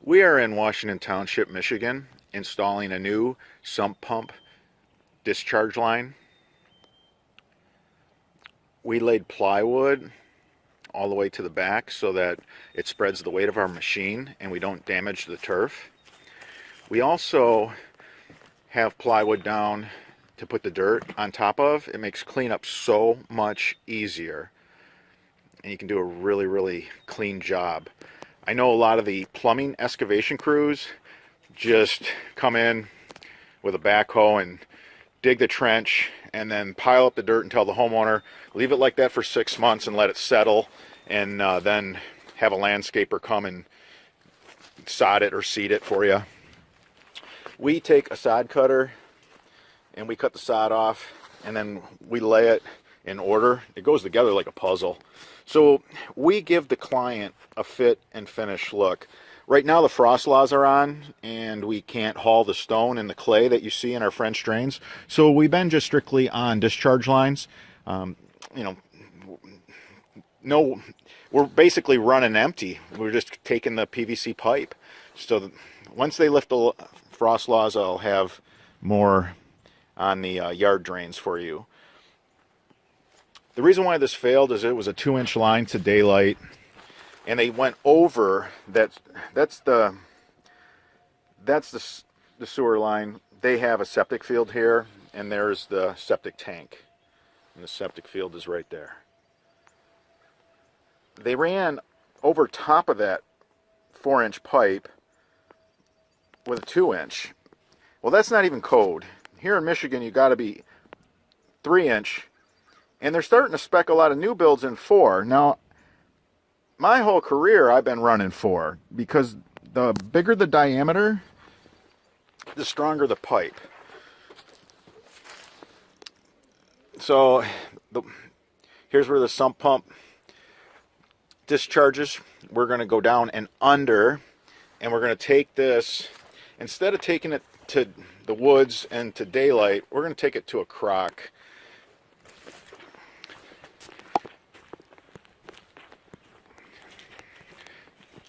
We are in Washington Township, Michigan, installing a new sump pump discharge line. We laid plywood all the way to the back so that it spreads the weight of our machine and we don't damage the turf. We also have plywood down to put the dirt on top of. It makes cleanup so much easier, and you can do a really clean job. I know a lot of the plumbing excavation crews just come in with a backhoe and dig the trench and then pile up the dirt and tell the homeowner, leave it like that for 6 months and let it settle, and then have a landscaper come and sod it or seed it for you. We take a sod cutter and we cut the sod off, and then we lay it in order. It goes together like a puzzle. So we give the client a fit and finish look. Right now the frost laws are on and we can't haul the stone and the clay that you see in our French drains. So we've been just strictly on discharge lines. No, we're basically running empty. We're just taking the PVC pipe. So once they lift the frost laws, I'll have more on the yard drains for you. The reason why this failed is it was a 2-inch line to daylight, and they went over that. That's the sewer line. They have a septic field here, and there's the septic tank, and the septic field is right there. They ran over top of that 4-inch pipe with a 2-inch. Well, that's not even code. Here in Michigan, you got to be 3-inch. And they're starting to spec a lot of new builds in 4. Now, my whole career I've been running 4 because the bigger the diameter, the stronger the pipe. So here's where the sump pump discharges. We're going to go down and under, and we're going to take this, instead of taking it to the woods and to daylight, we're going to take it to a crock.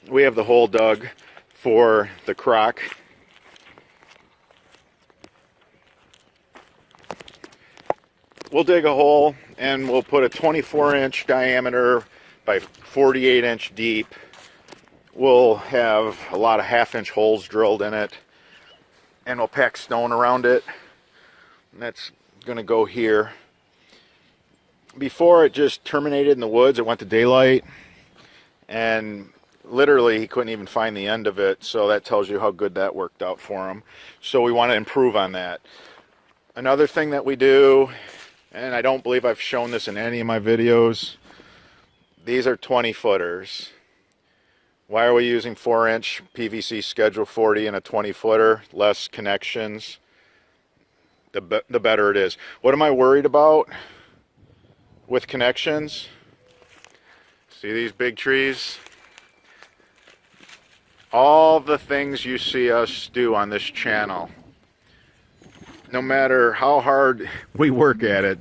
We have the hole dug for the crock. We'll dig a hole and we'll put a 24-inch diameter by 48-inch deep. We'll have a lot of 1/2-inch holes drilled in it, and we'll pack stone around it. And that's going to go here. Before, it just terminated in the woods. It went to daylight, and literally he couldn't even find the end of it, so that tells you how good that worked out for him. So we want to improve on that. Another thing that we do, and I don't believe I've shown this in any of my videos, these are 20-footers. Why are we using 4-inch PVC Schedule 40 and a 20-footer? Less connections, the better it is. What am I worried about with connections? See these big trees? All the things you see us do on this channel, no matter how hard we work at it,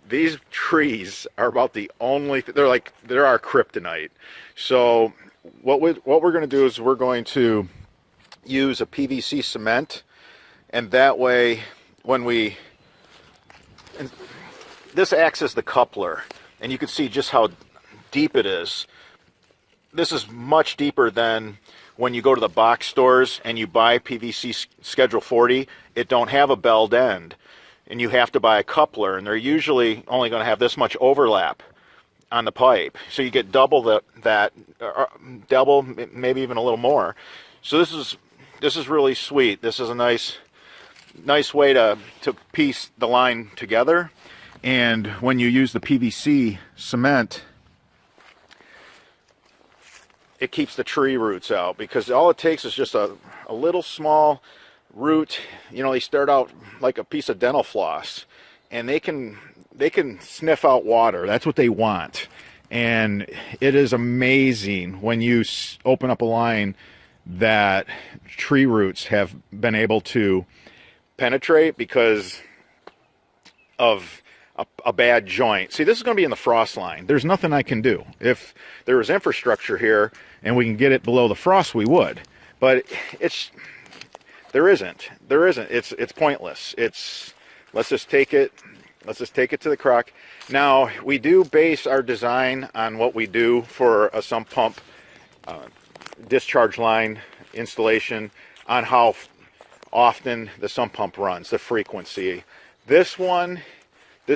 these trees are about the only they're our kryptonite. So what we're going to do is we're going to use a PVC cement, and that way this acts as the coupler, and you can see just how deep it is. This is much deeper than when you go to the box stores and you buy PVC Schedule 40. It don't have a belled end, and you have to buy a coupler, and they're usually only going to have this much overlap on the pipe, so you get double double, maybe even a little more. So this is really sweet. This is a nice way to piece the line together. And when you use the PVC cement, it keeps the tree roots out, because all it takes is just a little small root. You know, they start out like a piece of dental floss, and they can sniff out water. That's what they want. And it is amazing when you open up a line that tree roots have been able to penetrate because of a bad joint. See, this is going to be in the frost line. There's nothing I can do. If there was infrastructure here and we can get it below the frost, we would. But there isn't. It's pointless. Let's just take it to the crock. Now, we do base our design on what we do for a sump pump discharge line installation, on how often the sump pump runs, the frequency. This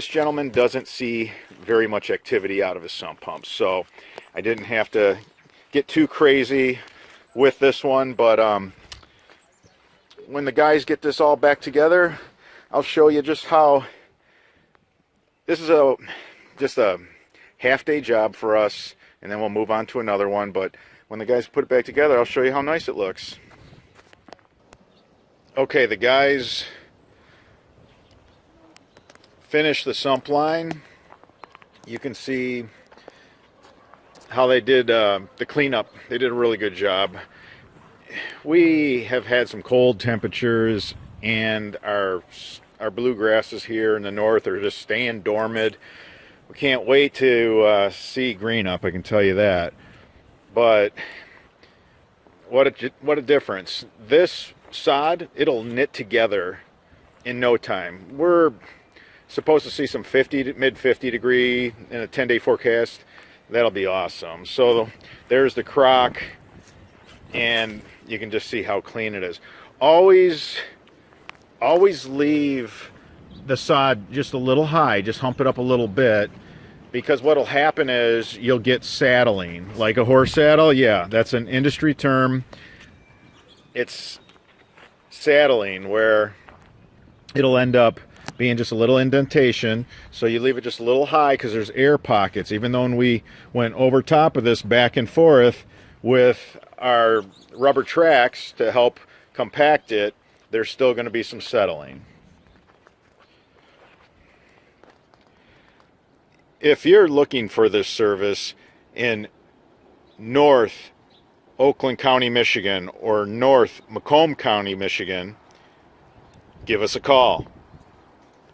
gentleman doesn't see very much activity out of his sump pumps, so I didn't have to get too crazy with this one. But when the guys get this all back together, I'll show you just how this is just a half-day job for us, and then we'll move on to another one. But when the guys put it back together, I'll show you how nice it looks. Okay, the guys finished the sump line. You can see how they did the cleanup. They did a really good job. We have had some cold temperatures, and our bluegrasses here in the north are just staying dormant. We can't wait to see green up, I can tell you that. But what a difference. This sod, it'll knit together in no time. We're supposed to see some mid 50 degree in a 10-day forecast. That'll be awesome. So there's the crock, and you can just see how clean it is. Always leave the sod just a little high, just hump it up a little bit, because what'll happen is you'll get saddling, like a horse saddle. Yeah, that's an industry term. It's saddling, where it'll end up being just a little indentation. So you leave it just a little high because there's air pockets. Even though when we went over top of this back and forth with our rubber tracks to help compact it, there's still going to be some settling. If you're looking for this service in North Oakland County, Michigan, or North Macomb County, Michigan, give us a call.